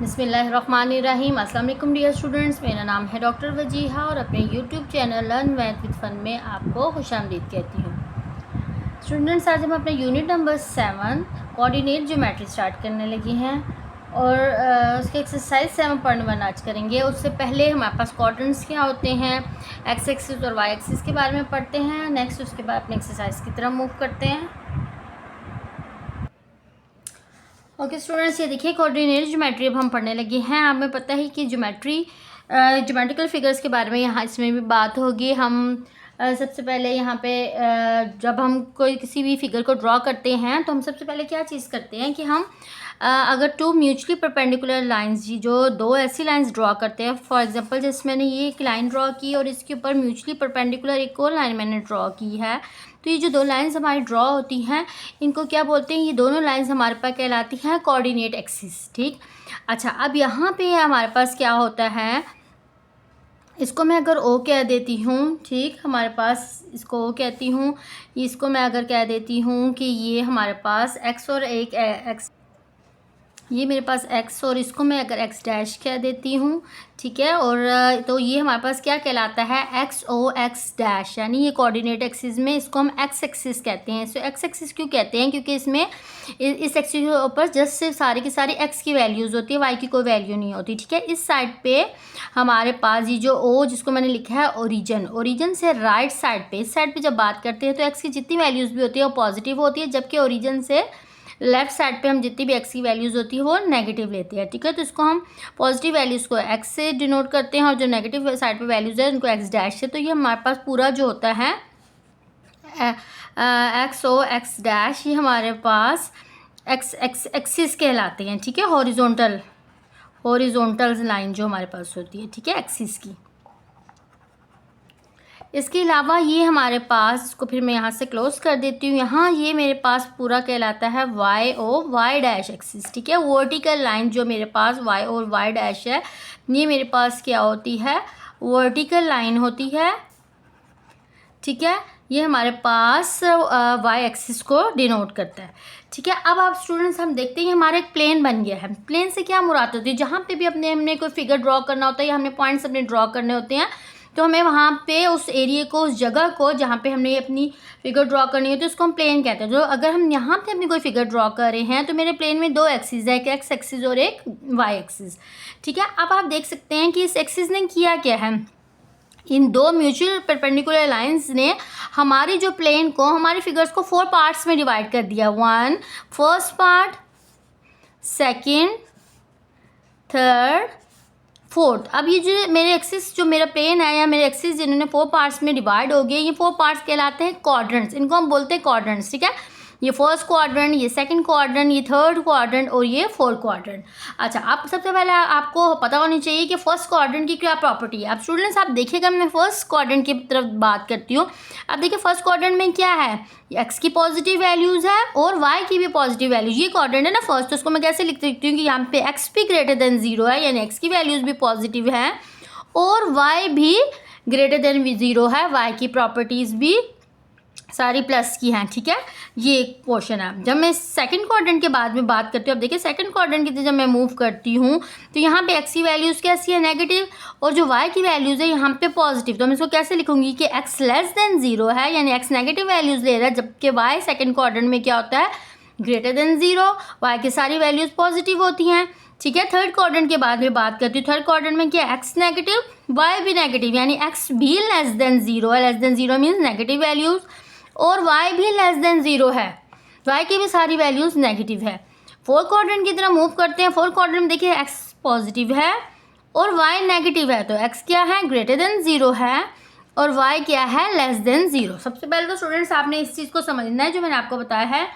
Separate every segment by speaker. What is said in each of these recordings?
Speaker 1: बिस्मिल्लाहिर्रहमानिर्रहीम। अस्सलाम वालेकुम डियर स्टूडेंट्स, मेरा नाम है डॉक्टर वजीहा और अपने YouTube channel learn math with fun में आपको खुशामदीद कहती हूँ। स्टूडेंट्स, आज हम अपने unit number 7 coordinate geometry start करने लगे हैं और उसके एक्सरसाइज 7.1 आज करेंगे। उससे पहले हमारे पास क्वाड्रेंट्स क्या होते हैं, एक्स एक्सिस और वाई एक्सिस के बारे में पढ़ते हैं। नेक्स्ट उसके बाद अपने एक्सरसाइज की तरफ मूव करते हैं। ओके स्टूडेंट्स, ये देखिए कोऑर्डिनेट ज्योमेट्री अब हम पढ़ने लगे हैं। हमें पता है कि ज्योमेट्रिकल फिगर्स के बारे में यहाँ इसमें भी बात होगी। हम सबसे पहले यहाँ पे जब हम कोई किसी भी फिगर को ड्रॉ करते हैं तो हम सबसे पहले क्या चीज़ करते हैं कि हम अगर टू म्यूचुअली परपेंडिकुलर लाइंस जो दो ऐसी लाइंस ड्रॉ करते हैं, फॉर एग्जांपल जैसे मैंने ये एक लाइन ड्रॉ की और इसके ऊपर म्यूचुअली परपेंडिकुलर एक और लाइन मैंने ड्रॉ की है, तो ये जो दो लाइंस हमारी ड्रॉ होती हैं इनको क्या बोलते हैं, ये दोनों लाइंस हमारे पास कहलाती हैं कोऑर्डिनेट एक्सिस। ठीक, अच्छा, अब यहाँ पे हमारे पास क्या होता है, इसको मैं अगर ओ कह देती हूँ, ठीक, हमारे पास इसको ओ कहती हूँ, इसको मैं अगर कह देती हूँ कि ये हमारे पास एक्स और एक एक्स, ये मेरे पास x और इसको मैं अगर x डैश कह देती हूँ, ठीक है, और तो ये हमारे पास क्या कहलाता है, x o x डैश, यानी ये कोऑर्डिनेट एक्सिस में इसको हम x एक्सिस कहते हैं। सो x एक्सिस क्यों कहते हैं, क्योंकि इसमें इस एक्सिस के ऊपर जस्ट सिर्फ सारी की सारी x की वैल्यूज़ होती है, y की कोई वैल्यू नहीं होती। ठीक है, इस साइड पे हमारे पास ये जो o जिसको मैंने लिखा है ओरिजिन से राइट साइड पे, इस साइड पे जब बात करते हैं तो x की जितनी वैल्यूज़ भी होती है वो पॉजिटिव होती है, जबकि ओरिजिन से लेफ्ट साइड पे हम जितनी भी एक्स की वैल्यूज़ होती है वो नेगेटिव लेते हैं। ठीक है, तो इसको हम पॉजिटिव वैल्यूज़ को एक्स से डिनोट करते हैं और जो नेगेटिव साइड पे वैल्यूज़ है उनको एक्स डैश से। तो ये हमारे पास पूरा जो होता है एक्स ओ एक्स डैश, ये हमारे पास एक्सिस कहलाते हैं। ठीक है, हॉरिजॉन्टल लाइन जो हमारे पास होती है, ठीक है, एक्सिस की। इसके अलावा ये हमारे पास, इसको फिर मैं यहाँ से क्लोज कर देती हूँ, यहाँ ये मेरे पास पूरा कहलाता है Y O Y dash axis. ठीक है, वर्टिकल लाइन जो मेरे पास वाई और वाई डैश है, ये मेरे पास क्या होती है, वर्टिकल लाइन होती है। ठीक है, ये हमारे पास वाई एक्सिस को डिनोट करता है। ठीक है, अब आप स्टूडेंट्स हम देखते हैं हमारा एक प्लेन बन गया है। प्लेन से क्या मुराद होती है, जहाँ पे भी हमने कोई फिगर ड्रॉ करना होता है या हमने पॉइंट्स अपने ड्रॉ करने होते हैं, तो हमें वहाँ पे उस एरिया को, उस जगह को जहाँ पे हमने अपनी फिगर ड्रॉ करनी होती है उसको हम प्लेन कहते हैं। जो अगर हम यहाँ पे अपनी कोई फिगर ड्रॉ कर रहे हैं तो मेरे प्लेन में दो एक्सिस है, एक एक्स एक्सिस और एक वाई एक्सिस। ठीक है, अब आप देख सकते हैं कि इस एक्सिस ने किया क्या है, इन दो म्यूचुअल परपेंडिकुलर लाइंस ने हमारी जो प्लेन को, हमारी फिगर्स को 4 पार्ट्स में डिवाइड कर दिया। First part, second, third, fourth. अब ये जो मेरे एक्सिस, जो मेरा प्लेन है या मेरे एक्सिस जिन्होंने 4 पार्ट्स में डिवाइड हो गए, ये 4 पार्ट्स कहलाते हैं क्वाड्रेंट्स। इनको हम बोलते हैं क्वाड्रेंट्स। ठीक है, ये फर्स्ट क्वाड्रेंट, ये सेकंड क्वाड्रेंट, ये थर्ड क्वाड्रेंट और ये फोर्थ क्वाड्रेंट। अच्छा, अब सबसे पहले आपको पता होनी चाहिए कि फर्स्ट क्वाड्रेंट की क्या प्रॉपर्टी है। अब स्टूडेंट्स आप देखिएगा, मैं फर्स्ट क्वाड्रेंट की तरफ बात करती हूँ। अब देखिए फर्स्ट क्वाड्रेंट में क्या है, एक्स की पॉजिटिव वैल्यूज़ है और वाई की भी पॉजिटिव वैल्यूज। ये क्वाड्रेंट है ना फर्स्ट, तो उसको मैं कैसे लिख सकती हूँ कि यहाँ पे एक्स भी ग्रेटर देन 0 है, यानी एक्स की वैल्यूज़ भी पॉजिटिव है और वाई भी ग्रेटर देन 0 है, वाई की प्रॉपर्टीज़ भी सारी प्लस की हैं। ठीक है, ये एक पोर्शन है। जब मैं सेकंड क्वाड्रेंट के बाद में बात करती हूँ, अब देखिए सेकंड क्वाड्रेंट की जब मैं मूव करती हूँ तो यहाँ पे एक्स की वैल्यूज़ कैसी है, नेगेटिव, और जो वाई की वैल्यूज़ है यहाँ पे पॉजिटिव। तो मैं इसको कैसे लिखूँगी कि एक्स लेस देन 0 है, यानी एक्स नेगेटिव वैल्यूज़ ले रहा है, जबकि वाई सेकेंड क्वाड्रेंट में क्या होता है, ग्रेटर देन 0, वाई की सारी वैल्यूज़ पॉजिटिव होती हैं। ठीक है, थर्ड क्वाड्रेंट के बाद में बात करती हूँ। थर्ड क्वाड्रेंट में क्या, एक्स नेगेटिव, वाई भी नेगेटिव, यानी एक्स भी लेस देन 0 है, less then 0 means negative values, और y भी लेस देन 0 है, y की भी सारी वैल्यूज़ नेगेटिव है। फोर्थ क्वाड्रेंट की तरह मूव करते हैं। फोर्थ क्वाड्रेंट में देखिए x पॉजिटिव है और y नेगेटिव है, तो x क्या है, ग्रेटर देन 0 है और y क्या है, लेस देन 0। सबसे पहले तो स्टूडेंट्स आपने इस चीज़ को समझना है जो मैंने आपको बताया है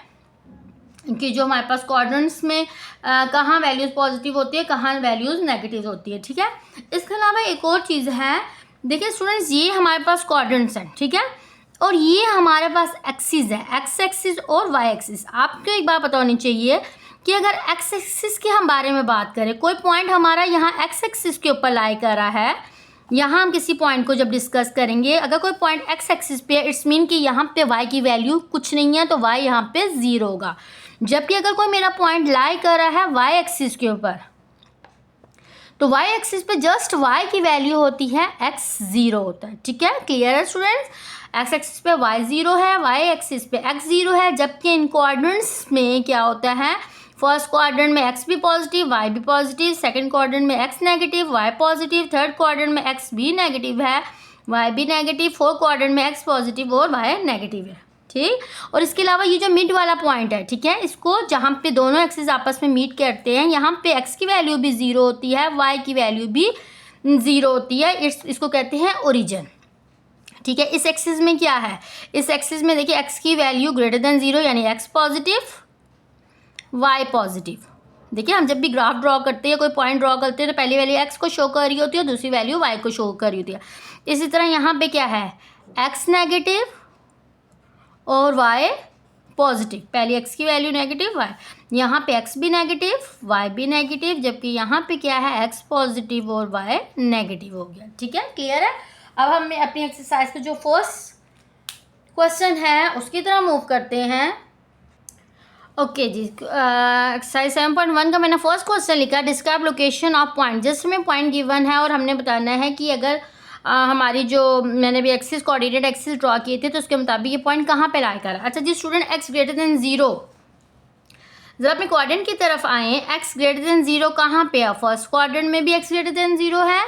Speaker 1: कि जो हमारे पास क्वाड्रेंट्स में कहाँ वैल्यूज़ पॉजिटिव होती है, कहाँ वैल्यूज़ नेगेटिव होती है। ठीक है, इसके अलावा एक और चीज़ है, देखिए स्टूडेंट्स, ये हमारे पास क्वाड्रेंट्स हैं, ठीक है, और ये हमारे पास एक्सिस है, एक्स एक्सिस और वाई एक्सिस। आपको एक बात पता होनी चाहिए कि अगर एक्स एक्सिस के हम बारे में बात करें, कोई पॉइंट हमारा यहाँ एक्स एक्सिस के ऊपर लाई कर रहा है, यहाँ हम किसी पॉइंट को जब डिस्कस करेंगे, अगर कोई पॉइंट एक्स एक्सिस पे है, इट्स मीन कि यहाँ पे वाई की वैल्यू कुछ नहीं है, तो वाई यहाँ पे 0 होगा। जबकि अगर कोई मेरा पॉइंट लाई कर रहा है वाई एक्सिस के ऊपर, तो वाई एक्सिस पे जस्ट वाई की वैल्यू होती है x0 होता है, ठीक है, क्लियर है स्टूडेंट्स। एक्स एक्सिस पे y0 है, वाई एक्सिस पे x0 है, जबकि इन कोऑर्डिनेट्स में क्या होता है, फर्स्ट क्वाड्रेंट में x भी पॉजिटिव y भी पॉजिटिव, सेकंड क्वाड्रेंट में x negative y positive, third quadrant में x भी नेगेटिव है y भी नेगेटिव, फोर्थ क्वाड्रेंट में x पॉजिटिव और y नेगेटिव है, ठीक। और इसके अलावा ये जो मिड वाला पॉइंट है, ठीक है, इसको जहाँ पे दोनों एक्सिस आपस में मीट करते हैं, यहाँ पे x की वैल्यू भी 0 होती है, y की वैल्यू भी 0 होती है, इसको कहते हैं ओरिजिन, ठीक है। इस एक्सिस में क्या है, इस एक्सिस में देखिए x की वैल्यू ग्रेटर देन 0 यानी x पॉजिटिव y पॉजिटिव। देखिए हम जब भी ग्राफ ड्रॉ करते हैं, कोई पॉइंट ड्रॉ करते हैं, तो पहली वैल्यू x को शो कर रही होती है, दूसरी वैल्यू y को शो कर रही होती है। इसी तरह यहाँ पे क्या है, x नेगेटिव और y पॉजिटिव, पहली x की वैल्यू नेगेटिव, y यहाँ पे x भी नेगेटिव y भी नेगेटिव, जबकि यहाँ पे क्या है, x पॉजिटिव और y नेगेटिव हो गया, ठीक है, क्लियर है। अब हम अपनी एक्सरसाइज का जो फर्स्ट क्वेश्चन है उसकी तरह मूव करते हैं। ओके जी, एक्सरसाइज 7.1 का मैंने फर्स्ट क्वेश्चन लिखा, describe location of point. Just में पॉइंट गिवन है और हमने बताना है कि अगर हमारी जो मैंने भी एक्सिस कोऑर्डिनेट एक्सिस ड्रॉ किए थे तो उसके मुताबिक ये पॉइंट कहाँ पे लाई कर रहा है। अच्छा जी स्टूडेंट, x ग्रेटर देन 0, जरा अपने क्वाड्रेंट की तरफ आएँ, x ग्रेटर देन 0 कहाँ पे है, फर्स्ट क्वाड्रेंट में भी x ग्रेटर देन 0 है,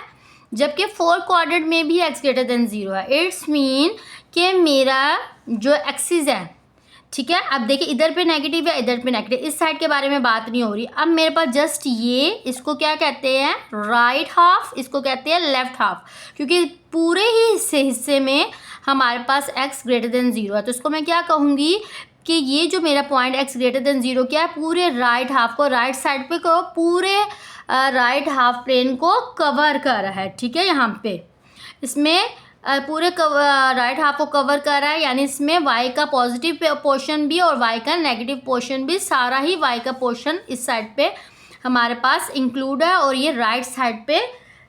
Speaker 1: जबकि फोर्थ क्वाड्रेंट में भी x ग्रेटर देन 0 है। इट्स मीन कि मेरा जो एक्सिस है, ठीक है, अब देखिए इधर पे नेगेटिव है, इधर पे नेगेटिव, इस साइड के बारे में बात नहीं हो रही। अब मेरे पास जस्ट ये, इसको क्या कहते हैं, राइट हाफ, इसको कहते हैं लेफ्ट हाफ, क्योंकि पूरे ही हिस्से में हमारे पास x ग्रेटर देन 0 है, तो इसको मैं क्या कहूँगी कि ये जो मेरा पॉइंट x ग्रेटर देन 0 क्या है, पूरे राइट हाफ को, राइट साइड पे को, पूरे राइट हाफ प्लेन को कवर कर रहा है, ठीक है। यहाँ पे इसमें पूरे राइट हाफ को कवर कर रहा है, यानी इसमें y का पॉजिटिव पोर्शन भी और y का नेगेटिव पोर्शन भी, सारा ही y का पोर्शन इस साइड पे हमारे पास इंक्लूड है, और ये राइट साइड पे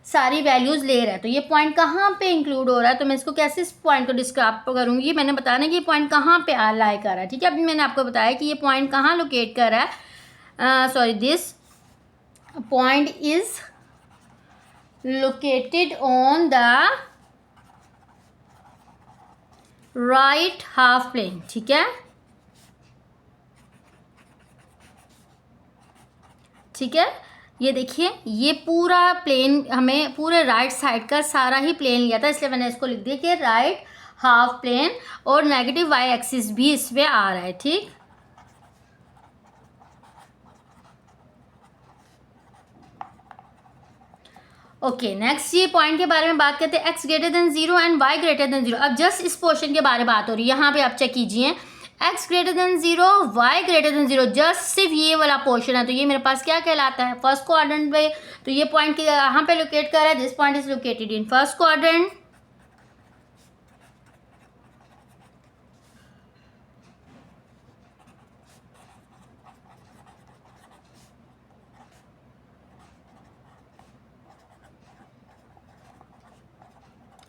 Speaker 1: सारी वैल्यूज़ ले रहा है। तो ये पॉइंट कहाँ पे इंक्लूड हो रहा है, तो मैं इसको कैसे इस पॉइंट को डिस्क्राइब करूँगी, मैंने बताना कि ये पॉइंट कहाँ पे लाई कर रहा है, ठीक है। अभी मैंने आपको बताया कि ये पॉइंट कहाँ लोकेट कर रहा है, sorry, this point is located on the right half plane, ठीक है, ठीक है। ये देखिए ये पूरा प्लेन हमें पूरे राइट साइड का सारा ही प्लेन लिया था, इसलिए मैंने इसको लिख दिया कि राइट हाफ प्लेन, और नेगेटिव वाई एक्सिस भी इस पे आ रहा है, ठीक। ओके नेक्स्ट ये पॉइंट के बारे में बात करते हैं, x greater then 0 and y greater than 0। अब जस्ट इस पोर्शन के बारे में बात हो रही है, यहाँ पे आप चेक कीजिए, x greater then 0 y greater than 0, just सिर्फ ये वाला पोर्शन है, तो ये मेरे पास क्या कहलाता है, फर्स्ट क्वाड्रेंट पे। तो ये पॉइंट यहाँ पे लोकेट कर रहा है, this point is located in first quadrant.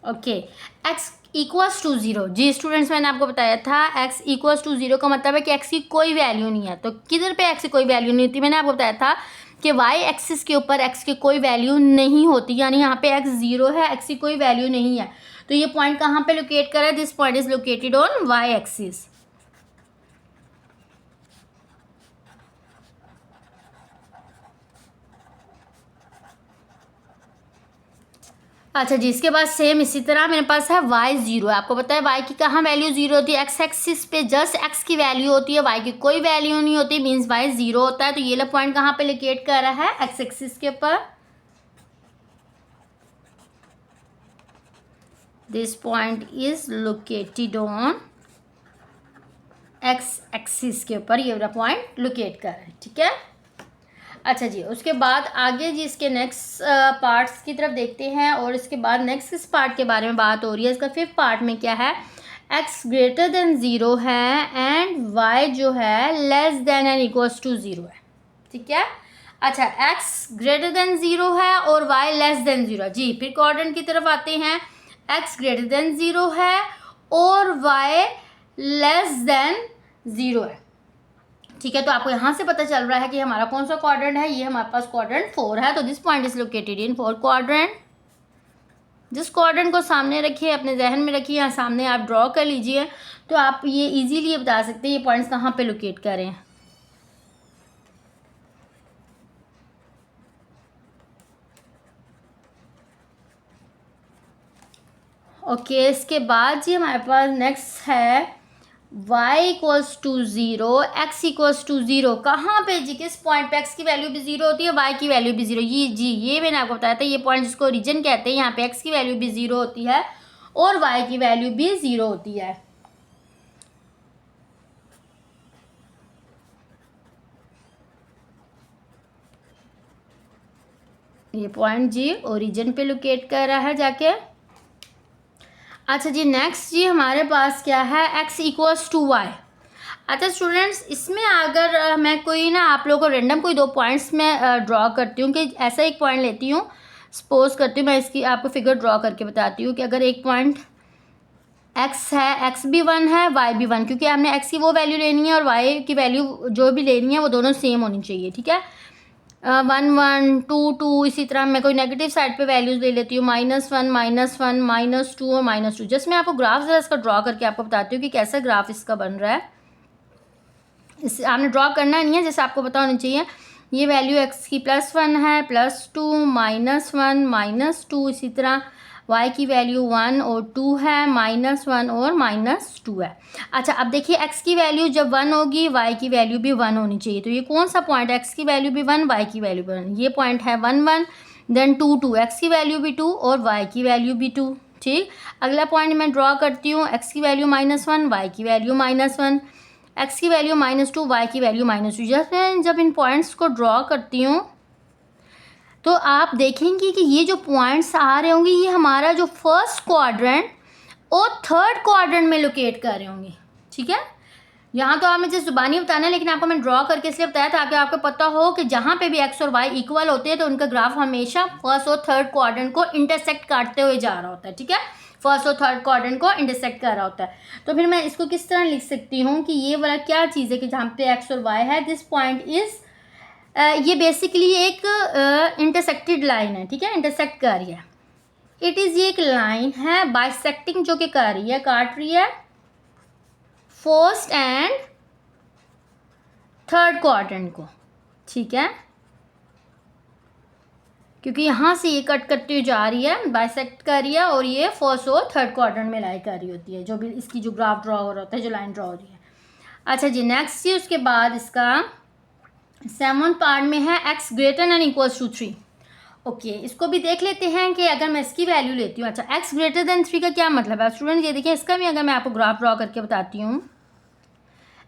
Speaker 1: Okay x equals to 0, जी स्टूडेंट्स मैंने आपको बताया था x इक्वल्स टू 0 का मतलब है कि x की कोई वैल्यू नहीं है। तो किधर पे x की कोई वैल्यू नहीं होती, मैंने आपको बताया था कि y एक्सिस के ऊपर x की कोई वैल्यू नहीं होती, यानी यहाँ पे x 0 है, x की कोई वैल्यू नहीं है। तो ये पॉइंट कहाँ पे लोकेट कर है, this point is located on y axis. अच्छा जी, इसके बाद सेम इसी तरह मेरे पास है y 0 है, आपको पता है y की कहाँ वैल्यू 0 होती है, x एक्सिस पे जस्ट x की वैल्यू होती है, y की कोई वैल्यू नहीं होती, मींस y 0 होता है। तो ये लो पॉइंट कहाँ पे लोकेट कर रहा है, x एक्सिस के ऊपर, this point is located on x axis के ऊपर, ये वाला पॉइंट लोकेट कर रहा है, ठीक है। अच्छा जी, उसके बाद आगे जी इसके नेक्स्ट पार्ट्स की तरफ देखते हैं, और इसके बाद नेक्स्ट इस पार्ट के बारे में बात हो रही है। इसका फिफ्थ पार्ट में क्या है, x ग्रेटर देन 0 है एंड y जो है less than and equals to 0 है, ठीक है। अच्छा x ग्रेटर देन 0 है और y लेस देन 0 है जी। फिर क्वाड्रेंट की तरफ आते हैं, x ग्रेटर देन 0 है और y लेस देन 0 है, ठीक है, तो आपको यहाँ से पता चल रहा है कि हमारा कौन सा क्वाड्रेंट है, ये हमारे पास क्वाड्रेंट 4 है। तो this point is located in 4 quadrant. जिस क्वाड्रेंट को सामने रखिए, अपने जहन में रखिए, यहाँ सामने आप ड्रॉ कर लीजिए, तो आप ये इजीली बता सकते हैं ये पॉइंट्स कहाँ पे लोकेट करें। ओके, इसके बाद जी हमारे पास नेक्स्ट है y equals to 0, x equals to 0। कहाँ पे जी, किस पॉइंट पे x की वैल्यू भी 0 होती है, y की वैल्यू भी 0। ये मैंने आपको बताया था, ये पॉइंट जिसको रीजन कहते हैं, यहाँ पे x की वैल्यू भी 0 होती है और y की वैल्यू भी 0 होती है। ये पॉइंट जी ओरिजिन पे लोकेट कर रहा है जाके। अच्छा जी, नेक्स्ट जी हमारे पास क्या है, x इक्वल्स टू वाई। अच्छा स्टूडेंट्स, इसमें अगर मैं कोई ना आप लोगों को रेंडम कोई 2 पॉइंट्स में ड्रॉ करती हूँ कि ऐसा एक पॉइंट लेती हूँ, सपोज करती हूँ, मैं इसकी आपको फिगर ड्रॉ करके बताती हूँ कि अगर एक पॉइंट x है, x भी 1 है, y भी 1, क्योंकि हमने x की वो वैल्यू लेनी है और y की वैल्यू जो भी लेनी है वो दोनों सेम होनी चाहिए। ठीक है, 1 1 2 2, इसी तरह मैं कोई नेगेटिव साइड पे वैल्यूज़ ले लेती हूँ, -1 -1 -2 और -2। जस्ट मैं आपको ग्राफ ज़रा इसका ड्रॉ करके आपको बताती हूँ कि कैसा ग्राफ इसका बन रहा है। इस आपने ड्रॉ करना नहीं है, जैसे आपको पता होना चाहिए। ये वैल्यू x की +1 है, +2 -1 -2, इसी तरह y की वैल्यू 1 और 2 है, -1 और -2 है। अच्छा, अब देखिए x की वैल्यू जब 1 होगी, y की वैल्यू भी 1 होनी चाहिए। तो ये कौन सा पॉइंट है, x की वैल्यू भी 1, y की वैल्यू भी 1। ये पॉइंट है 1 1 देन 2 2, x की वैल्यू भी 2 और y की वैल्यू भी 2। ठीक, अगला पॉइंट मैं ड्रॉ करती हूँ, x की वैल्यू -1, y की वैल्यू -1, x की वैल्यू -2, y की वैल्यू -2। जब इन पॉइंट्स को ड्रॉ करती हूँ तो आप देखेंगे कि ये जो पॉइंट्स आ रहे होंगे, ये हमारा जो फर्स्ट क्वाड्रेंट और थर्ड क्वाड्रेंट में लोकेट कर रहे होंगे। ठीक है, यहाँ तो आपने जैसे ज़ुबानी बताना है, लेकिन आपको मैं ड्रॉ करके इसलिए बताया ताकि आपको पता हो कि जहाँ पे भी x और y इक्वल होते हैं तो उनका ग्राफ हमेशा फर्स्ट और थर्ड क्वाड्रेंट को इंटरसेक्ट काटते हुए जा रहा होता है। ठीक है, फर्स्ट और थर्ड क्वाड्रेंट को इंटरसेक्ट कर रहा होता है। तो फिर मैं इसको किस तरह लिख सकती हूँ कि ये वाला क्या चीज़ है कि जहाँ पे x और y है, दिस पॉइंट इज़, ये बेसिकली एक इंटरसेक्टेड लाइन है। ठीक है, इंटरसेक्ट कर रही है, इट इज़, ये एक लाइन है बाइसेक्टिंग जो कि कर रही है, काट रही है फर्स्ट एंड थर्ड क्वाड्रेंट को। ठीक है, क्योंकि यहाँ से ये कट करती हुई जा रही है, बाइसेक्ट कर रही है और ये फर्स्ट और थर्ड क्वाड्रेंट में लाई कर रही होती है, जो भी इसकी जो ग्राफ ड्रॉ हो रहा होता है, जो लाइन ड्रॉ हो रही है। अच्छा जी, नेक्स्ट जी उसके बाद इसका 7 पार्ट में है x greater than equals to 3। Okay, इसको भी देख लेते हैं कि अगर मैं इसकी वैल्यू लेती हूँ। अच्छा, x ग्रेटर देन 3 का क्या मतलब है स्टूडेंट, ये देखिए, इसका भी अगर मैं आपको ग्राफ ड्रॉ करके बताती हूँ,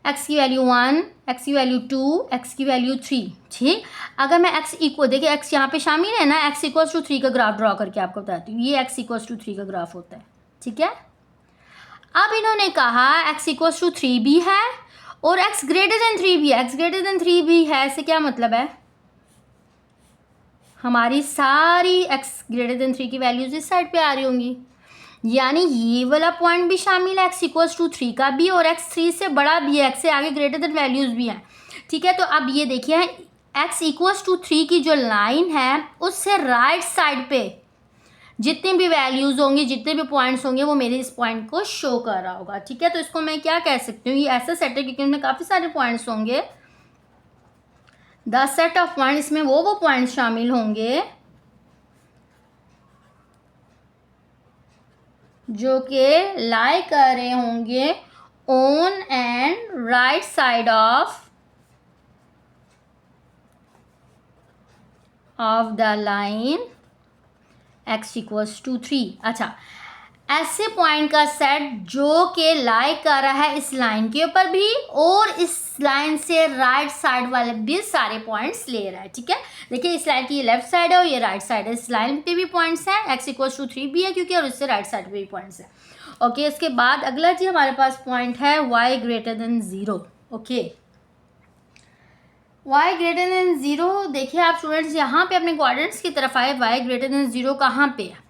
Speaker 1: x की वैल्यू 1, x की वैल्यू 2, x की वैल्यू 3। ठीक, अगर मैं x इक्वल, देखिए x यहाँ पे शामिल है ना, x इक्वल्स टू 3 का ग्राफ ड्रॉ करके आपको बताती हूँ, ये x इक्वल्स टू 3 का ग्राफ होता है। ठीक है, अब इन्होंने कहा x इक्वल्स टू 3 भी है और x ग्रेटर देन 3 भी है। x ग्रेटर देन 3 भी है, इससे क्या मतलब है, हमारी सारी x ग्रेटर देन 3 की वैल्यूज इस साइड पे आ रही होंगी, यानी ये वाला पॉइंट भी शामिल है, x इक्वल्स टू 3 का भी, और x 3 से बड़ा भी है, x से आगे ग्रेटर देन वैल्यूज भी हैं। ठीक है, तो अब ये देखिए, x इक्वल्स टू 3 की जो लाइन है उससे राइट साइड पे जितनी भी वैल्यूज़ होंगी, जितने भी पॉइंट्स होंगे, वो मेरे इस पॉइंट को शो कर रहा होगा। ठीक है, तो इसको मैं क्या कह सकती हूँ, ये ऐसा सेट है क्योंकि इसमें काफ़ी सारे पॉइंट्स होंगे, द सेट ऑफ पॉइंट, इसमें वो पॉइंट्स शामिल होंगे जो कि लाई कर रहे होंगे on and right side of the line x equals to 3। अच्छा, ऐसे पॉइंट का सेट जो कि लाई कर रहा है इस लाइन के ऊपर भी और इस लाइन से राइट साइड वाले भी सारे पॉइंट्स ले रहा है। ठीक है, देखिए इस लाइन की ये लेफ्ट साइड है और ये राइट साइड है, इस लाइन पे भी पॉइंट्स हैं, x इक्वल्स टू 3 भी है क्योंकि, और इससे राइट साइड पे भी पॉइंट्स हैं। ओके, इसके बाद अगला जी हमारे पास पॉइंट है y greater than 0। Okay, y greater than 0, देखिए आप स्टूडेंट्स यहाँ पे अपने क्वाड्रेंट्स की तरफ आए, y ग्रेटर देन 0 कहाँ पे है,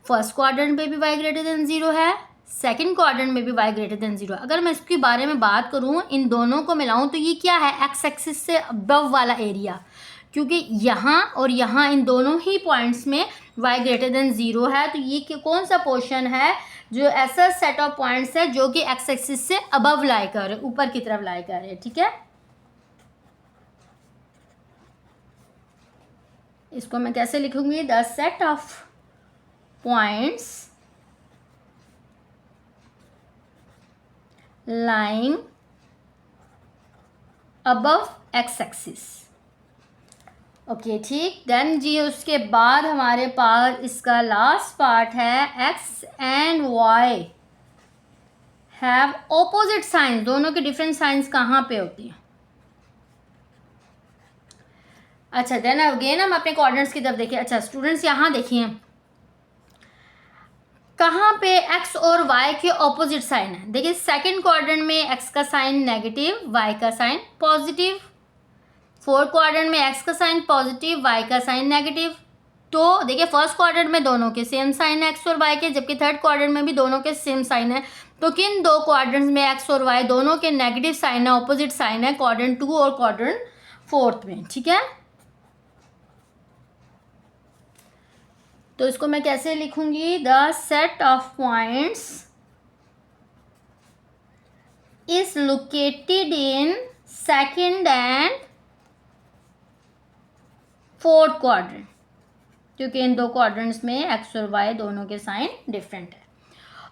Speaker 1: फर्स्ट क्वाड्रेंट पे भी y ग्रेटर देन 0 है, सेकंड क्वाड्रेंट में भी y ग्रेटर देन 0। अगर मैं इसके बारे में बात करूँ, इन दोनों को मिलाऊँ, तो ये क्या है, एक्स एक्सिस से अबव वाला एरिया, क्योंकि यहाँ और यहाँ इन दोनों ही पॉइंट्स में y ग्रेटर देन 0 है। तो ये कौन सा पोर्शन है जो ऐसा सेट ऑफ पॉइंट्स है जो कि एक्स एक्सिस से अबव लाई कर रहे, ऊपर की तरफ लाई कर रहे, ठीक है। इसको मैं कैसे लिखूंगी, the set of points lying above x axis. Okay ठीक, देन जी उसके बाद हमारे पास इसका लास्ट पार्ट है, x and why have opposite science. दोनों के डिफरेंट साइंस कहाँ पे होती हैं। अच्छा, देन अगेन हम अपने कोऑर्डिनेट्स की तरफ देखिए। अच्छा स्टूडेंट्स, यहाँ देखिए कहाँ पे x और y के ऑपोजिट साइन है। देखिए सेकंड क्वाड्रेंट में x का साइन नेगेटिव, y का साइन पॉजिटिव। फोर्थ क्वाड्रेंट में x का साइन पॉजिटिव, y का साइन नेगेटिव। तो देखिए फर्स्ट क्वाड्रेंट में दोनों के सेम साइन है x और y के, जबकि थर्ड क्वाड्रेंट में भी दोनों के सेम साइन है। तो किन दो क्वाड्रेंट्स में x और y दोनों के नेगेटिव साइन है, ऑपोजिट साइन है, क्वाड्रेंट 2 और क्वाड्रेंट 4 में, ठीक है। तो इसको मैं कैसे लिखूंगी, the set of points is located in second and fourth quadrant, क्योंकि इन दो क्वाड्रेंट्स में एक्स और वाई दोनों के साइन डिफरेंट है।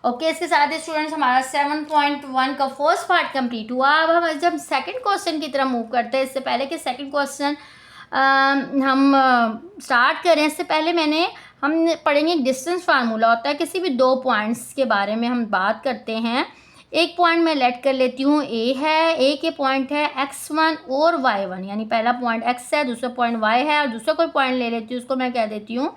Speaker 1: ओके इसके साथ ही स्टूडेंट्स हमारा 7.1 का फर्स्ट पार्ट कंप्लीट हुआ। अब हम जब सेकंड क्वेश्चन की तरफ मूव करते हैं, इससे पहले कि सेकंड क्वेश्चन हम स्टार्ट करें, इससे पहले हम पढ़ेंगे डिस्टेंस फार्मूला होता है। किसी भी दो पॉइंट्स के बारे में हम बात करते हैं। एक पॉइंट मैं लेट कर लेती हूँ ए है, ए के पॉइंट है x1 और y1, यानी पहला पॉइंट x है, दूसरा पॉइंट y है, और दूसरा कोई पॉइंट ले लेती हूँ, उसको मैं कह देती हूँ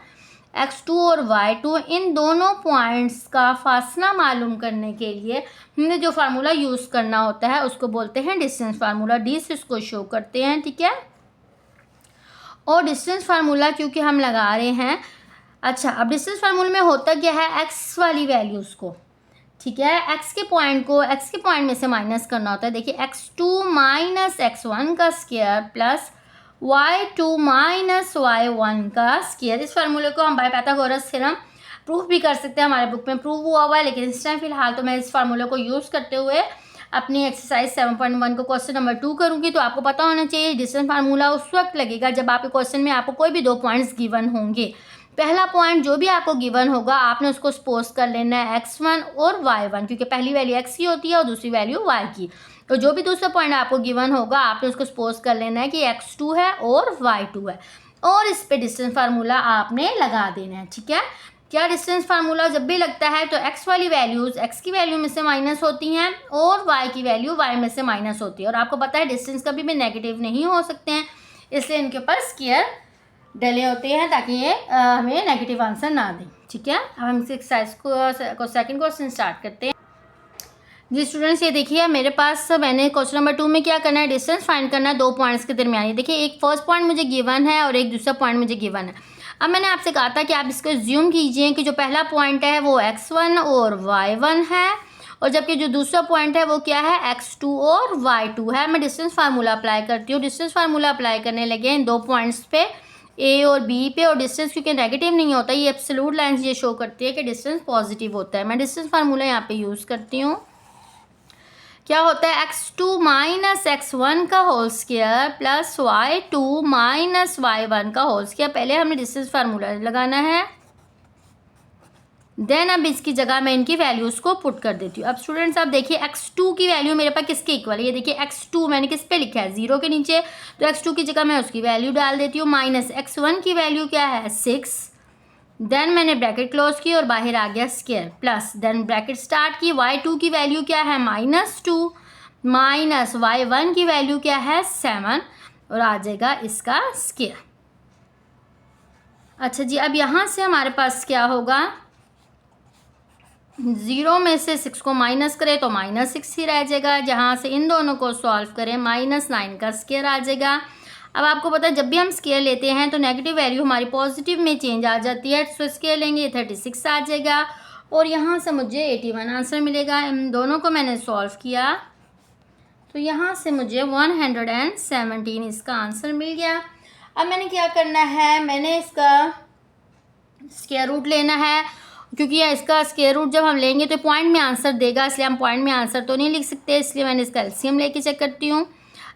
Speaker 1: x2 और y2। इन दोनों पॉइंट्स का फासला मालूम करने के लिए हमने जो फार्मूला यूज़ करना होता है उसको बोलते हैं डिस्टेंस फार्मूला। डी से इसको शो करते हैं, ठीक है। और डिस्टेंस फार्मूला क्योंकि हम लगा रहे हैं, अच्छा अब डिस्टेंस फार्मूला में होता क्या है, एक्स वाली वैल्यूज़ को, ठीक है, एक्स के पॉइंट में से माइनस करना होता है। देखिए x2 माइनस x1 का square plus y2 minus y1 का स्क्वायर। इस फार्मूले को हम बाय पाइथागोरस थ्योरम प्रूफ भी कर सकते हैं, हमारे बुक में प्रूफ हुआ है, लेकिन इस टाइम फिलहाल तो मैं इस फार्मूले को यूज़ करते हुए अपनी एक्सरसाइज 7.1 को क्वेश्चन नंबर 2 करूँगी। तो आपको पता होना चाहिए डिस्टेंस फार्मूला उस वक्त लगेगा जब आपके क्वेश्चन में आपको कोई भी दो पॉइंट्स गिवन होंगे। पहला पॉइंट जो भी आपको गिवन होगा आपने उसको सपोज कर लेना है x1 और y1, क्योंकि पहली वैल्यू x की होती है और दूसरी वैल्यू y की। तो जो भी दूसरा पॉइंट आपको गिवन होगा आपने उसको सपोज कर लेना है कि x2 है और y2 है, और इस पे डिस्टेंस फार्मूला आपने लगा देना है, ठीक है। क्या डिस्टेंस फार्मूला जब भी लगता है तो x वाली वैल्यूज़ x की वैल्यू में से माइनस होती हैं और y की वैल्यू y में से माइनस होती है। और आपको पता है डिस्टेंस कभी भी नेगेटिव नहीं हो सकते हैं, इसलिए इनके ऊपर स्क्वायर डले होते हैं ताकि ये हमें नेगेटिव आंसर ना दें, ठीक है। अब हम इस एक्सरसाइज को सेकंड क्वेश्चन स्टार्ट करते हैं। जी स्टूडेंट्स, ये देखिए मेरे पास मैंने क्वेश्चन नंबर 2 में क्या करना है, डिस्टेंस फाइंड करना है दो पॉइंट्स के दरमियान। ये देखिए एक फर्स्ट पॉइंट मुझे गिवन है और एक दूसरा पॉइंट मुझे गिवन है। अब मैंने आपसे कहा था कि आप इसको ज्यूम कीजिए कि जो पहला पॉइंट है वो x1 और y1 है, और जबकि जो दूसरा पॉइंट है वो क्या है, x2 और y2 है। मैं डिस्टेंस फार्मूला अप्लाई करती हूँ। डिस्टेंस फार्मूला अप्लाई करने लगे इन दो पॉइंट्स पे, ए और बी पे, और डिस्टेंस क्योंकि नेगेटिव नहीं होता, ये एब्सोल्यूट लाइंस ये शो करती है कि डिस्टेंस पॉजिटिव होता है। मैं डिस्टेंस फार्मूला यहाँ पे यूज़ करती हूँ। क्या होता है, x2 माइनस x1 का whole square plus y2 minus y1 का होल स्क्वायर। पहले हमने डिस्टेंस फार्मूला लगाना है, देन अब इसकी जगह मैं इनकी वैल्यूज़ को पुट कर देती हूँ। अब स्टूडेंट्स आप देखिए x2 की वैल्यू मेरे पास किसके इक्वल है, ये देखिए x2 मैंने किस पे लिखा है, 0 के नीचे, तो x2 की जगह मैं उसकी वैल्यू डाल देती हूँ। माइनस x1 की वैल्यू क्या है, 6, देन मैंने ब्रैकेट क्लोज की और बाहर आ गया square, plus then bracket start की, y2 की वैल्यू क्या है, -2, माइनस y1 की वैल्यू क्या है, 7, और आ जाएगा इसका स्क्वायर। अच्छा जी, अब यहाँ से हमारे पास क्या होगा, 0 में से 6 को माइनस करें तो -6 ही रह जाएगा। जहाँ से इन दोनों को सॉल्व करें -9 का स्क्वायर आ जाएगा। अब आपको पता है जब भी हम स्क्वायर लेते हैं तो नेगेटिव वैल्यू हमारी पॉजिटिव में चेंज आ जाती है, तो स्क्वायर लेंगे 36 आ जाएगा, और यहाँ से मुझे 81 आंसर मिलेगा। इन दोनों को मैंने सॉल्व किया तो यहाँ से मुझे 117 इसका आंसर मिल गया। अब मैंने क्या करना है, मैंने इसका स्क्वायर रूट लेना है, क्योंकि इसका स्क्वायर रूट जब हम लेंगे तो पॉइंट में आंसर देगा, इसलिए हम पॉइंट में आंसर तो नहीं लिख सकते, इसलिए मैंने इसका एलसीएम लेके चेक करती हूँ।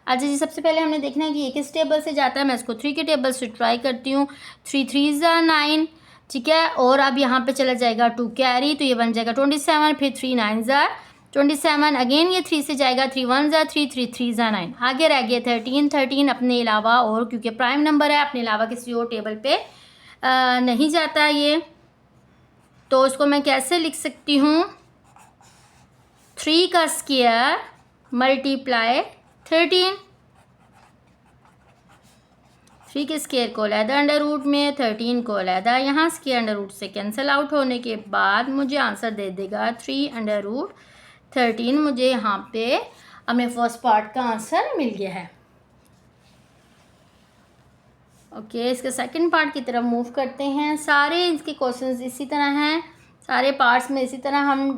Speaker 1: अच्छा जी, सबसे पहले हमने देखना है कि ये किस टेबल से जाता है। मैं इसको 3 के टेबल से ट्राई करती हूँ। 3 3 ज़ा 9, ठीक है। और अब यहाँ पे चला जाएगा 2 कैरी, तो ये बन जाएगा 27, फिर 3 9 ज़ा 27, अगेन ये 3 से जाएगा, 3 1 ज़ा 3, 3 3 ज़ा 9, आगे रह गया 13 13 अपने अलावा, और क्योंकि प्राइम नंबर है अपने अलावा किसी और टेबल पे नहीं जाता ये, तो इसको मैं कैसे लिख सकती हूँ, 3 का स्क्वायर मल्टीप्लाई 13, 3 के स्क्वायर को अलहदा अंडर रूट में, 13 को अलहदा, यहाँ स्क्वायर अंडर रूट से कैंसिल आउट होने के बाद मुझे आंसर दे देगा 3 अंडर रूट 13। मुझे यहाँ पे अपने फर्स्ट पार्ट का आंसर मिल गया है। ओके, इसके सेकंड पार्ट की तरफ मूव करते हैं। सारे इसके क्वेश्चंस इसी तरह हैं, सारे पार्ट्स में इसी तरह हम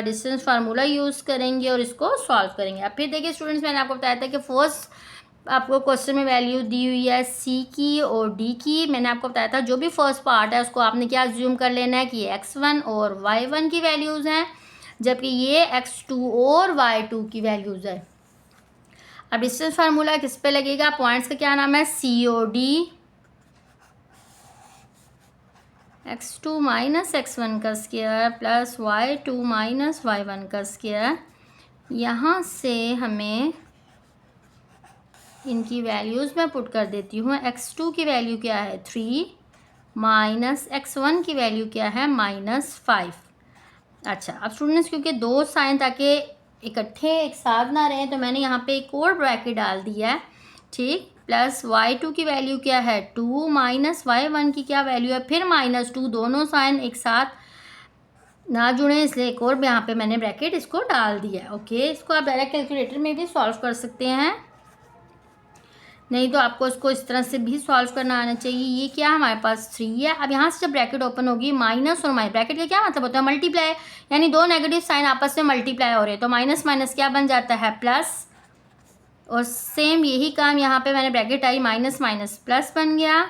Speaker 1: डिस्टेंस फार्मूला यूज़ करेंगे और इसको सॉल्व करेंगे। अब फिर देखिए स्टूडेंट्स, मैंने आपको बताया था कि फर्स्ट आपको क्वेश्चन में वैल्यू दी हुई है सी की और डी की। मैंने आपको बताया था जो भी फर्स्ट पार्ट है उसको आपने क्या अज्यूम कर लेना है कि ये x1 और y1 की वैल्यूज़ हैं, जबकि ये x2 और y2 की वैल्यूज़ है। अब डिस्टेंस फार्मूला किस पे लगेगा, पॉइंट्स का क्या नाम है, सी और डी, x2 माइनस x1 का square plus y2 minus y1 का स्क्वायर। यहाँ से हमें इनकी वैल्यूज़ मैं पुट कर देती हूँ। x2 की वैल्यू क्या है 3, माइनस x1 की वैल्यू क्या है -5। अच्छा, अब स्टूडेंट्स क्योंकि दो साइन ताकि इकट्ठे एक साथ ना रहें तो मैंने यहाँ पे एक और ब्रैकेट डाल दिया है, ठीक। प्लस y2 की वैल्यू क्या है 2, माइनस y1 की क्या वैल्यू है फिर -2, दोनों साइन एक साथ ना जुड़े इसलिए एक और यहाँ पे मैंने ब्रैकेट इसको डाल दिया है। ओके, इसको आप डायरेक्ट कैलकुलेटर में भी सॉल्व कर सकते हैं, नहीं तो आपको इसको इस तरह से भी सॉल्व करना आना चाहिए। ये क्या हमारे पास 3 है। अब यहाँ से जब ब्रैकेट ओपन होगी, माइनस और माइनस, ब्रैकेट का क्या मतलब होता है, मल्टीप्लाई, यानी दो नेगेटिव साइन आपस में मल्टीप्लाई हो रहे हैं, तो माइनस माइनस क्या बन जाता है प्लस। और सेम यही काम यहाँ पे मैंने ब्रैकेट आई, माइनस माइनस प्लस बन गया।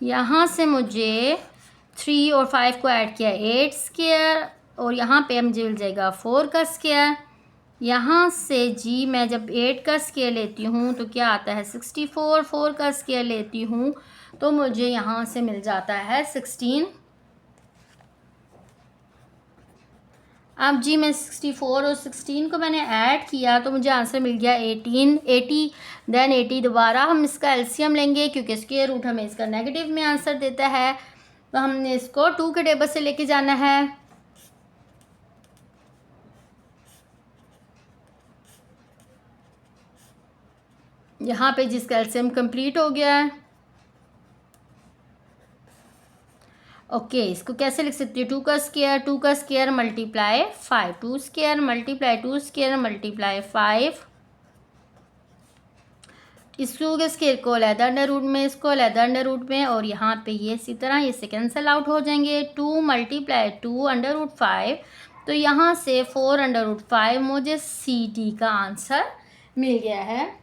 Speaker 1: यहाँ से मुझे 3 और 5 को ऐड किया 8 स्क्वायर, और यहाँ पे मुझे मिल जाएगा 4 का स्क्वायर। यहाँ से जी मैं जब 8 का स्क्वायर लेती हूँ तो क्या आता है 64, 4 का स्क्वायर लेती हूँ तो मुझे यहाँ से मिल जाता है 16। अब जी मैं 64 और 16 को मैंने ऐड किया तो मुझे आंसर मिल गया 18, 80, देन 80 दोबारा हम इसका एलसीएम लेंगे क्योंकि स्क्वायर रूट हमें इसका नेगेटिव में आंसर देता है, तो हमने इसको 2 के टेबल से लेके जाना है। यहाँ पे जिसका एलसीएम कंप्लीट हो गया है। ओके, इसको कैसे लिख सकती हूँ, 2 का स्क्वायर, 2 का square multiply 5, 2 square multiply 2 square multiply 5। इस 2 के स्क्वायर को अलहदा अंडर रूट में, इसको अलहदा अंडर रूट में, और यहाँ पे ये इसी तरह ये से कैंसिल आउट हो जाएंगे। 2 मल्टीप्लाई 2 अंडर रूट 5, तो यहाँ से 4 अंडर रूट 5 मुझे सी डी का आंसर मिल गया है।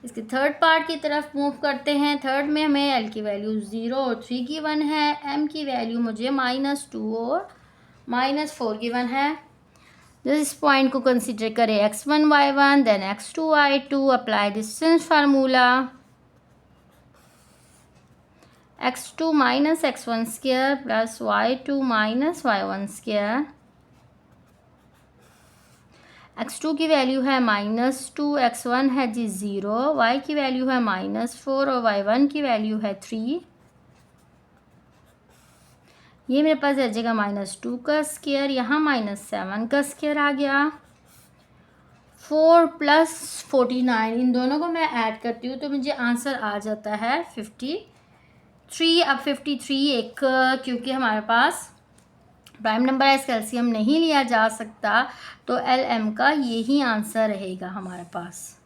Speaker 1: इसके थर्ड पार्ट की तरफ मूव करते हैं। थर्ड में हमें एल की वैल्यू 0 और 3 गिवन है, एम की वैल्यू मुझे -2 और -4 गिवन है। जब इस पॉइंट को कंसीडर करें x1 y1 then x2 y2, apply distance formula, x2 minus x1 square plus y2 minus y1 square. x2 की वैल्यू है -2, x1 है जी 0, y की वैल्यू है -4 और y1 की वैल्यू है 3। ये मेरे पास आ जाएगा -2 का स्क्वायर, यहाँ -7 का स्क्वायर आ गया। 4 प्लस 49, इन दोनों को मैं ऐड करती हूँ तो मुझे आंसर आ जाता है 53। अब 53 एक, क्योंकि हमारे पास प्राइम नंबर है इसका एलसीएम नहीं लिया जा सकता, तो एल एम का यही आंसर रहेगा हमारे पास।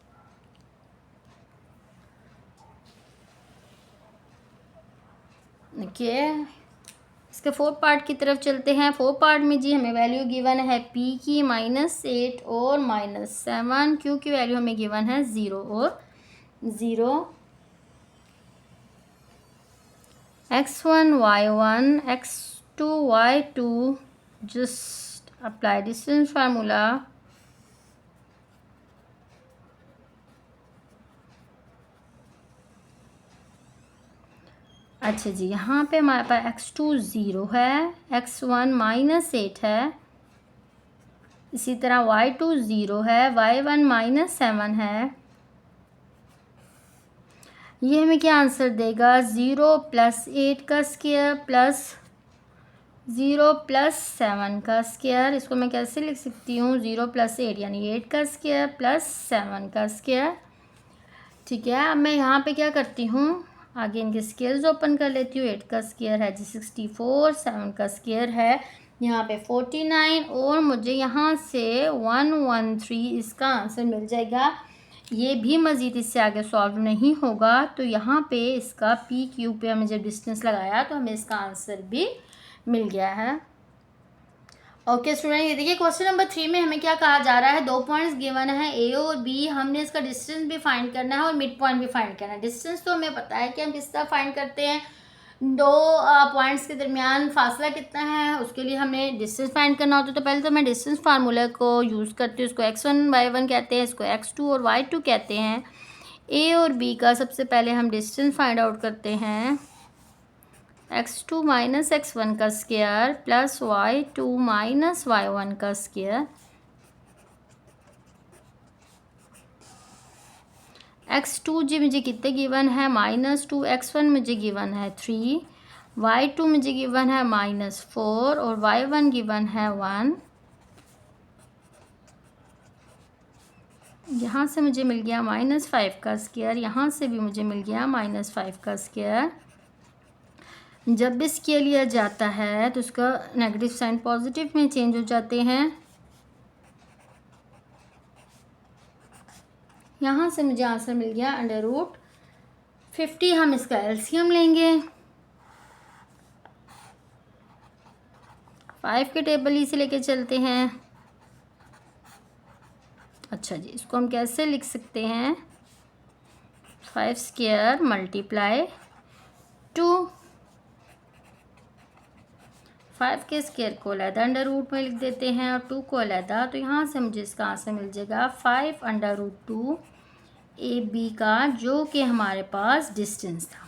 Speaker 1: ओके, इसके फोर्थ पार्ट की तरफ चलते हैं। फोर्थ पार्ट में जी हमें वैल्यू गिवन है पी की -8 और -7, क्यू की वैल्यू हमें गिवन है 0 और 0। x1 y1 x2 y2, just apply distance formula। अच्छा जी, यहाँ पे हमारे पास x2 0 है, x1 -8 है, इसी तरह y2 0 है, y1 -7 है। ये हमें क्या आंसर देगा? 0 + 8 का स्क्वायर प्लस 0 + 7 का स्क्वायर। इसको मैं कैसे लिख सकती हूँ? 0 + 8 यानी 8 का स्क्वायर प्लस 7 का स्क्वायर। ठीक है, अब मैं यहाँ पे क्या करती हूँ, आगे इनके स्क्वायर्स ओपन कर लेती हूँ। 8 का स्क्वायर है जी 64, 7 का स्क्वायर है यहाँ पे 49 और मुझे यहाँ से 113 इसका आंसर मिल जाएगा। ये भी मज़ीद इससे आगे सॉल्व नहीं होगा, तो यहाँ पे इसका पी क्यू पे हमें जब डिस्टेंस लगाया तो हमें इसका आंसर भी मिल गया है। ओके स्टूडेंट, ये देखिए क्वेश्चन नंबर 3 में हमें क्या कहा जा रहा है, 2 पॉइंट्स गिवन है ए और बी, हमने इसका डिस्टेंस भी फाइंड करना है और मिड पॉइंट भी फाइंड करना है। डिस्टेंस तो हमें पता है कि हम किस तरह फाइंड करते हैं, दो पॉइंट्स के दरमियान फासला कितना है, उसके लिए हमें डिस्टेंस फाइंड करना होता है। तो पहले तो मैं डिस्टेंस फार्मूला को यूज़ करती हूँ, इसको x1 y1 कहते हैं, इसको x2 और y2 कहते हैं। ए और बी का सबसे पहले हम डिस्टेंस फाइंड आउट करते हैं, x2 - x1 का स्क्वायर प्लस y2 - y1 का स्क्वायर। x2 जी मुझे कितने गिवन है? -2, x1 मुझे गिवन है 3, y2 मुझे गिवन है -4 और y1 गिवन है 1। यहाँ से मुझे मिल गया -5 का स्क्वायर, यहाँ से भी मुझे मिल गया -5 का स्क्वायर। जब भी स्क्वायर लिया जाता है तो उसका नेगेटिव साइन पॉजिटिव में चेंज हो जाते हैं। यहाँ से मुझे आंसर मिल गया √50। हम इसका एलसीएम लेंगे, 5 के टेबल ही से लेके चलते हैं। अच्छा जी, इसको हम कैसे लिख सकते हैं? 5 स्क्वायर × 2, 5 के स्क्वायर को अलहदा √ में लिख देते हैं और 2 को अलहदा, तो यहाँ से मुझे इसका आंसर मिल जाएगा 5 √2 AB का, जो कि हमारे पास डिस्टेंस था।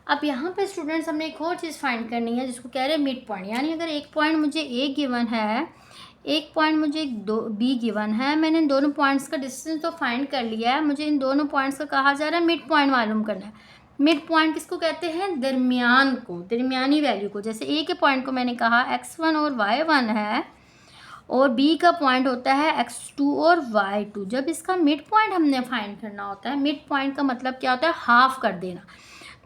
Speaker 1: अब यहाँ पे स्टूडेंट्स हमने एक और चीज़ फाइंड करनी है जिसको कह रहे हैं मिड पॉइंट, यानी अगर एक पॉइंट मुझे ए गिवन है, एक पॉइंट मुझे बी गिवन है, मैंने इन दोनों पॉइंट्स का डिस्टेंस तो फाइंड कर लिया है, मुझे इन दोनों पॉइंट्स का कहा जा रहा है मिड पॉइंट मालूम करना है। मिड पॉइंट किसको कहते हैं? दरमियान को, दरमियानी वैल्यू को। जैसे ए के पॉइंट को मैंने कहा x1 और y1 है और बी का पॉइंट होता है x2 और y2। जब इसका मिड पॉइंट हमने फाइंड करना होता है, मिड पॉइंट का मतलब क्या होता है? हाफ कर देना।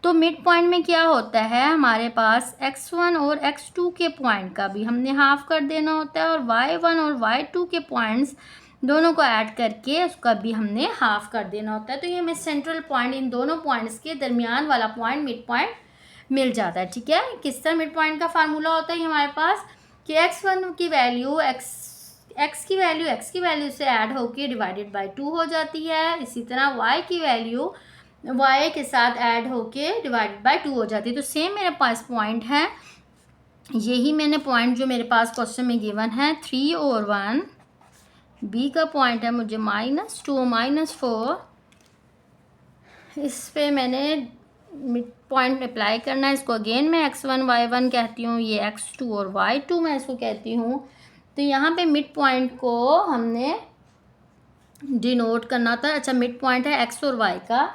Speaker 1: तो मिड पॉइंट में क्या होता है, हमारे पास x1 और x2 के पॉइंट का भी हमने हाफ कर देना होता है और y1 और y2 के पॉइंट्स दोनों को ऐड करके उसका भी हमने हाफ कर देना होता है। तो ये हमें सेंट्रल पॉइंट, इन दोनों पॉइंट्स के दरमियान वाला पॉइंट मिड पॉइंट मिल जाता है। ठीक है, किस तरह मिड पॉइंट का फार्मूला होता है हमारे पास कि x1 की वैल्यू x की वैल्यू से ऐड होके डिवाइडेड बाय 2 हो जाती है, इसी तरह y की वैल्यू y के साथ ऐड होके डिवाइडेड बाय 2 हो जाती है। तो सेम मेरे पास पॉइंट है, यही मैंने पॉइंट जो मेरे पास क्वेश्चन में गिवन है 3 और 1, बी का पॉइंट है मुझे -2 -4, इस पे मैंने मिड पॉइंट अप्लाई करना है। इसको अगेन मैं x1 y1 कहती हूँ, ये x2 और y2 मैं इसको कहती हूँ। तो यहाँ पे मिड पॉइंट को हमने डिनोट करना था। अच्छा, मिड पॉइंट है x और y का,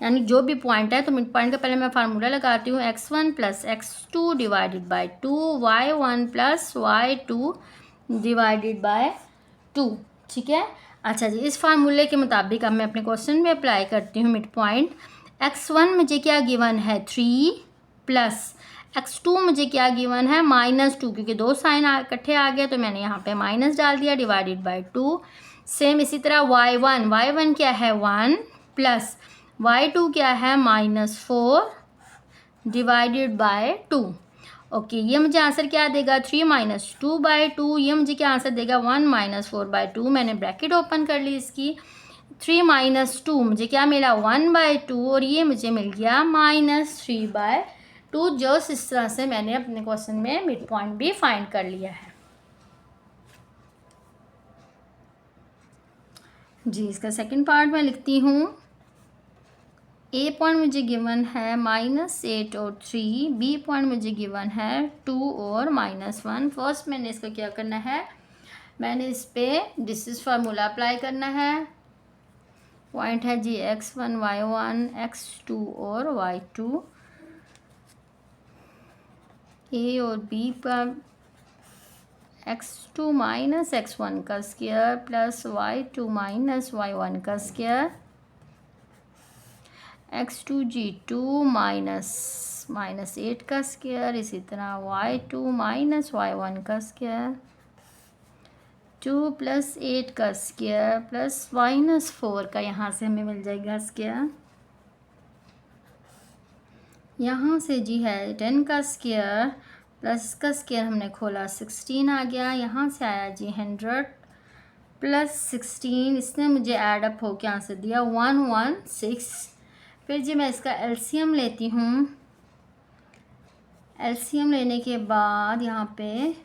Speaker 1: यानी जो भी पॉइंट है, तो मिड पॉइंट का पहले मैं फार्मूला लगाती हूँ, x1 + x2 divided by 2, y1 + y2 divided by 2। ठीक है, अच्छा जी, इस फार्मूले के मुताबिक अब मैं अपने क्वेश्चन में अप्लाई करती हूँ मिड पॉइंट। x1 मुझे क्या गिवन है? 3 प्लस x2 मुझे क्या गिवन है? -2, क्योंकि दो साइन इकट्ठे आ गए तो मैंने यहाँ पे माइनस डाल दिया, डिवाइडेड बाय 2। सेम इसी तरह y1 क्या है? 1 प्लस y2 क्या है? -4 डिवाइडेड बाय 2। ओके, ये मुझे आंसर क्या देगा 3 माइनस 2/2। ये मुझे क्या आंसर देगा 1 माइनस 4/2। मैंने ब्रैकेट ओपन कर ली इसकी। 3 माइनस 2 मुझे क्या मिला 1/2 और ये मुझे मिल गया -3/2। जो इस तरह से मैंने अपने क्वेश्चन में मिड पॉइंट भी फाइंड कर लिया है। जी, इसका सेकंड पार्ट मैं लिखती हूँ। ए पॉइंट मुझे गिवन है -8 और 3। बी पॉइंट मुझे गिवन है 2 और -1। फर्स्ट मैंने इसका क्या करना है, मैंने इस पर डिस्टेंस फार्मूला अप्लाई करना है। पॉइंट है जी x1 y1 x2 और y2। ए और बी पर x2 माइनस x1 का square plus y2 minus y1 का स्क्वायर, x2 g2 माइनस 8 का स्क्वायर, इसी तरह y2 माइनस y1 का स्क्वायर, 2 प्लस 8 का स्क्वायर प्लस -4 का यहाँ से हमें मिल जाएगा स्क्वायर। यहाँ से जी है 10 का स्क्वायर प्लस इसका स्क्वायर हमने खोला 16 आ गया। यहाँ से आया जी 100 प्लस 16, इसने मुझे ऐड अप हो के आंसर दिया 116। फिर जी मैं इसका एलसीएम लेती हूँ। एलसीएम लेने के बाद यहाँ पे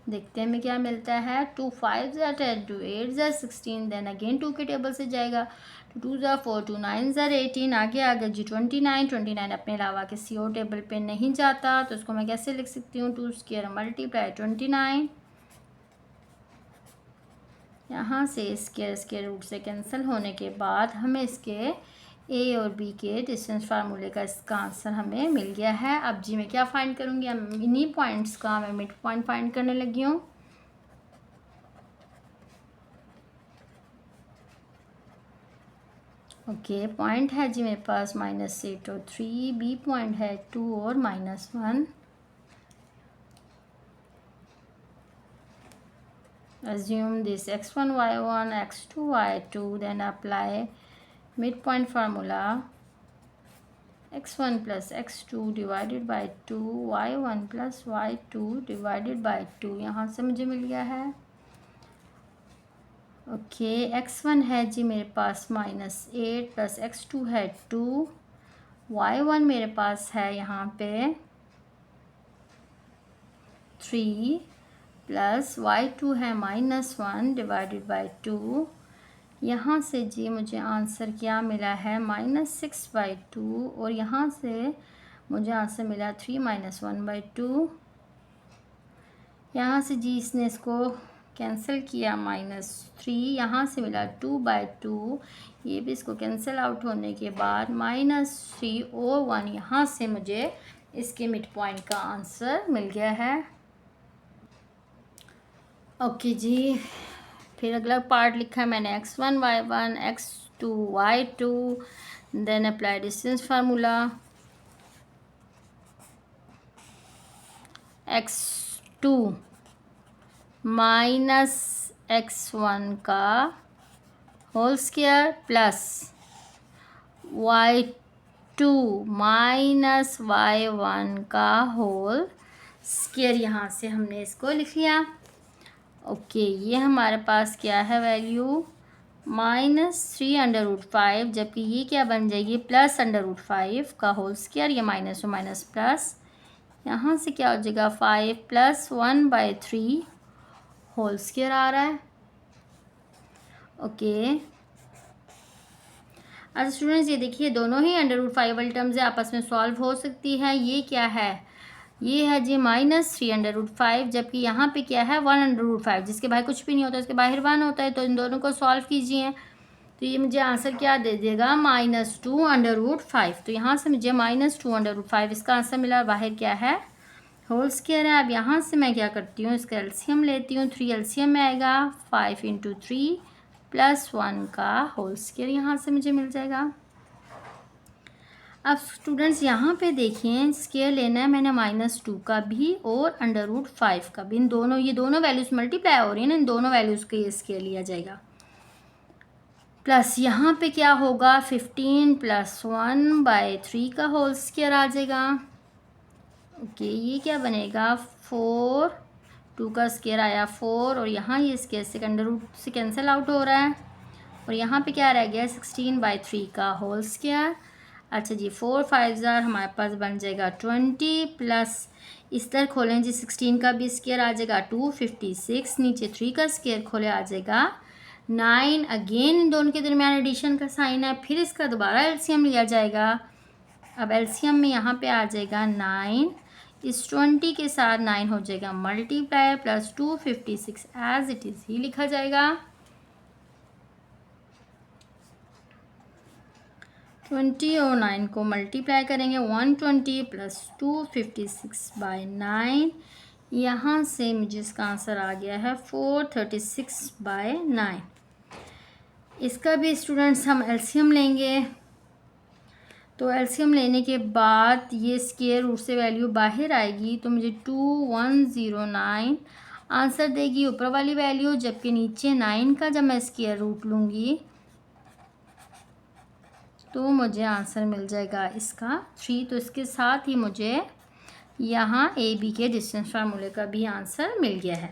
Speaker 1: देखते हैं हमें क्या मिलता है। 2 5 ज़ा 10, 2 8 ज़ा 16, देन अगेन 2 के टेबल से जाएगा। 2 2 ज़ा 4, 2 9 ज़ा 18, आगे आ गया जी 29 अपने अलावा किसी और टेबल पे नहीं जाता, तो उसको मैं कैसे लिख सकती हूँ 2 स्क्वायर मल्टीप्लाई 29। यहाँ से स्क्वायर रूट से कैंसिल होने के बाद हमें इसके ए और बी के डिस्टेंस फार्मूले का इसका आंसर हमें मिल गया है। अब जी मैं क्या फाइंड करूँगी, इन्हीं पॉइंट्स का मैं मिड पॉइंट फाइंड करने लगी हूँ। ओके, पॉइंट है जी मेरे पास -8 और 3। बी पॉइंट है 2 और -1। assume this x1 y1 x2 y2, then apply midpoint formula x1 plus x2 divided by 2 y1 plus y2 divided by 2। यहाँ से मुझे मिल गया है। ओके, x1 है जी मेरे पास -8 प्लस x2 है 2, y1 मेरे पास है यहाँ पे 3 प्लस y2 है -1 डिवाइडेड बाई 2। यहाँ से जी मुझे आंसर क्या मिला है -6/2 और यहाँ से मुझे आंसर मिला 3 - 1/2। यहाँ से जी इसने इसको कैंसिल किया -3, यहाँ से मिला 2/2। ये भी इसको कैंसिल आउट होने के बाद -3 और 1, यहाँ से मुझे इसके मिड पॉइंट का आंसर मिल गया है। ओके जी, फिर अगला पार्ट लिखा है मैंने x1 y1 x2 y2, then apply distance formula. x2 minus x1 का whole square plus y2 minus y1 का होल स्क्वायर, यहाँ से हमने इसको लिख लिया। ओके, ये हमारे पास क्या है वैल्यू -3/5, जबकि ये क्या बन जाएगी +√5 का होल स्क्वायर, ये माइनस और माइनस प्लस, यहाँ से क्या हो जाएगा 5 + 1/3 होल स्क्वायर आ रहा है। ओके, अच्छा स्टूडेंट्स, ये देखिए दोनों ही √5 वाली टर्म्स है, आपस में सॉल्व हो सकती है। ये क्या है, ये है जी -3/5, जबकि यहाँ पे क्या है 1/5, जिसके बाहर कुछ भी नहीं होता इसके बाहर 1 होता है, तो इन दोनों को सॉल्व कीजिए तो ये मुझे आंसर क्या दे देगा -2/5। तो यहाँ से मुझे -2/5 इसका आंसर मिला, बाहर क्या है होल स्क्वायर है। अब यहाँ से मैं क्या करती हूँ, इसका एलसीएम लेती हूँ। 3 एलसीएम में आएगा 5 × 3 + 1 का होल स्क्वायर, यहाँ से मुझे मिल जाएगा। अब स्टूडेंट्स यहाँ पे देखिए स्क्वायर लेना है मैंने -2 का भी और √5 का भी, इन दोनों ये दोनों वैल्यूज़ मल्टीप्लाई हो रही है ना, इन दोनों वैल्यूज़ का ये स्क्वायर लिया जाएगा। प्लस यहाँ पे क्या होगा 15 + 1/3 का होल स्क्वायर आ जाएगा। ओके, ये क्या बनेगा 4, 2 का स्क्वायर आया 4 और यहाँ ये स्क्वायर से अंडर रूट से कैंसिल आउट हो रहा है और यहाँ पे क्या रह गया 16/3 का होल स्क्वायर। अच्छा जी, 4 5 ज़ार हमारे पास बन जाएगा 20 प्लस इस तरह खोलें जी 16 का भी स्क्वायर आ जाएगा 256, नीचे 3 का स्क्वायर खोले आ जाएगा 9। अगेन इन दोनों के दरमियान एडिशन का साइन है, फिर इसका दोबारा एलसीएम लिया जाएगा। अब एलसीएम में यहाँ पे आ जाएगा 9, इस 20 के साथ 9 हो जाएगा multiply plus 256 as it is ही लिखा जाएगा। 20 और 9 को मल्टीप्लाई करेंगे 120 प्लस 256/9, यहाँ से मुझे इसका आंसर आ गया है 436/9। इसका भी स्टूडेंट्स हम एलसीएम लेंगे, तो एलसीएम लेने के बाद ये स्क्वायर रूट से वैल्यू बाहर आएगी तो मुझे 2109 आंसर देगी ऊपर वाली वैल्यू, जबकि नीचे 9 का जब मैं स्क्वायर रूट लूँगी तो मुझे आंसर मिल जाएगा इसका 3। तो इसके साथ ही मुझे यहाँ ए बी के डिस्टेंस फार्मूले का भी आंसर मिल गया है।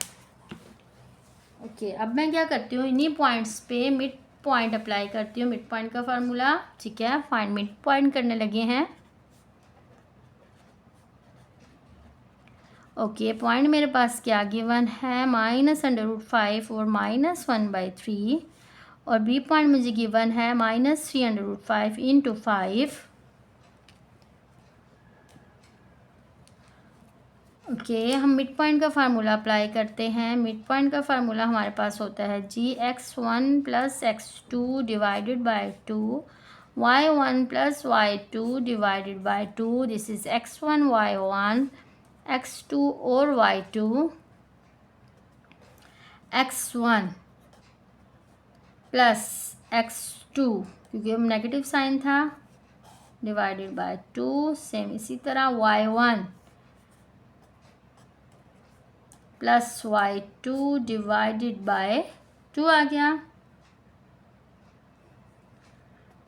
Speaker 1: ओके, अब मैं क्या करती हूँ इन्हीं पॉइंट्स पे मिड पॉइंट अप्लाई करती हूँ, मिड पॉइंट का फार्मूला। ठीक है, फाइंड मिड पॉइंट करने लगे हैं। ओके, पॉइंट मेरे पास क्या गिवन है -√5 और -1/3 और बी पॉइंट मुझे गिवन है -3√5 × 5। ओके, हम मिड पॉइंट का फार्मूला अप्लाई करते हैं। मिड पॉइंट का फार्मूला हमारे पास होता है gx1 + x2 divided by 2, y1 + y2 divided by 2। This is x1 y1, x2 और y2, x1 + x2 क्योंकि हम नेगेटिव साइन था डिवाइडेड बाय 2। सेम इसी तरह y1 + y2 डिवाइडेड बाय 2 आ गया।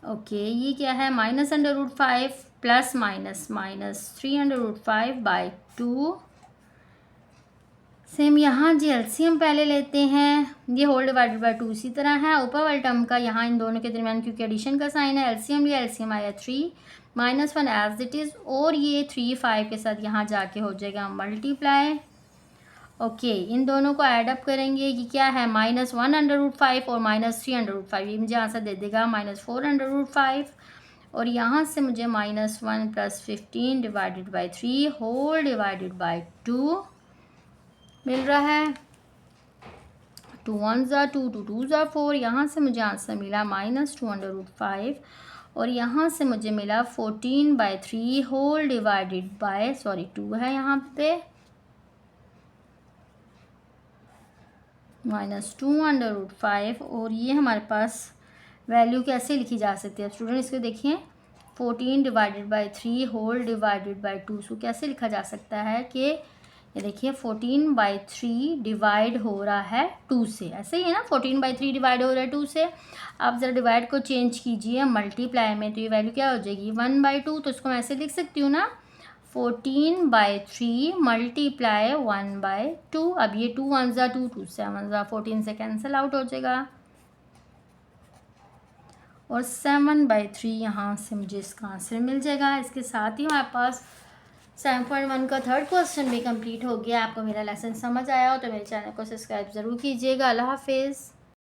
Speaker 1: ओके, ये क्या है -√5 प्लस माइनस -3√5/2। सेम यहाँ जी एलसीएम पहले लेते हैं, ये होल डिवाइडेड बाय 2 इसी तरह है। ऊपर वाले टर्म का यहाँ इन दोनों के दरमियान क्योंकि एडिशन का साइन है एलसीएम लिया, एलसीएम आया 3 -1 एज इट इज़ और ये 3 5 के साथ यहाँ जाके हो जाएगा मल्टीप्लाई। ओके, इन दोनों को ऐड अप करेंगे, ये क्या है -1√5 और -3√5, ये मुझे आंसर दे देगा -4√5 और यहाँ से मुझे -1 + 15 divided by 3 whole divided by 2 मिल रहा है। 2 1 ज़ा 2, 2 2 ज़ा 4, यहाँ से मुझे आंसर मिला -2√5 और यहाँ से मुझे मिला 14/3 होल डिवाइडेड बाय 2 है यहाँ पे -2√5 और ये हमारे पास वैल्यू कैसे लिखी जा सकती है स्टूडेंट, इसको देखिए 14 divided by 3 whole divided by 2। So कैसे लिखा जा सकता है कि ये देखिए 14/3 डिवाइड हो रहा है 2 से, ऐसे ही है ना 14/3 डिवाइड हो रहा है 2 से। आप ज़रा डिवाइड को चेंज कीजिए मल्टीप्लाई में, तो ये वैल्यू क्या हो जाएगी 1/2। तो इसको मैं ऐसे लिख सकती हूँ ना 14/3 मल्टीप्लाई 1/2। अब ये 2 1 ज़ा 2, 2 7 ज़ा 14 से कैंसिल आउट हो जाएगा और 7/3 यहाँ से मुझे इसका आंसर मिल जाएगा। इसके साथ ही हमारे पास 7.1 का थर्ड क्वेश्चन भी कंप्लीट हो गया। आपको मेरा लेसन समझ आया हो तो मेरे चैनल को सब्सक्राइब ज़रूर कीजिएगा। अल्लाह हाफिज़।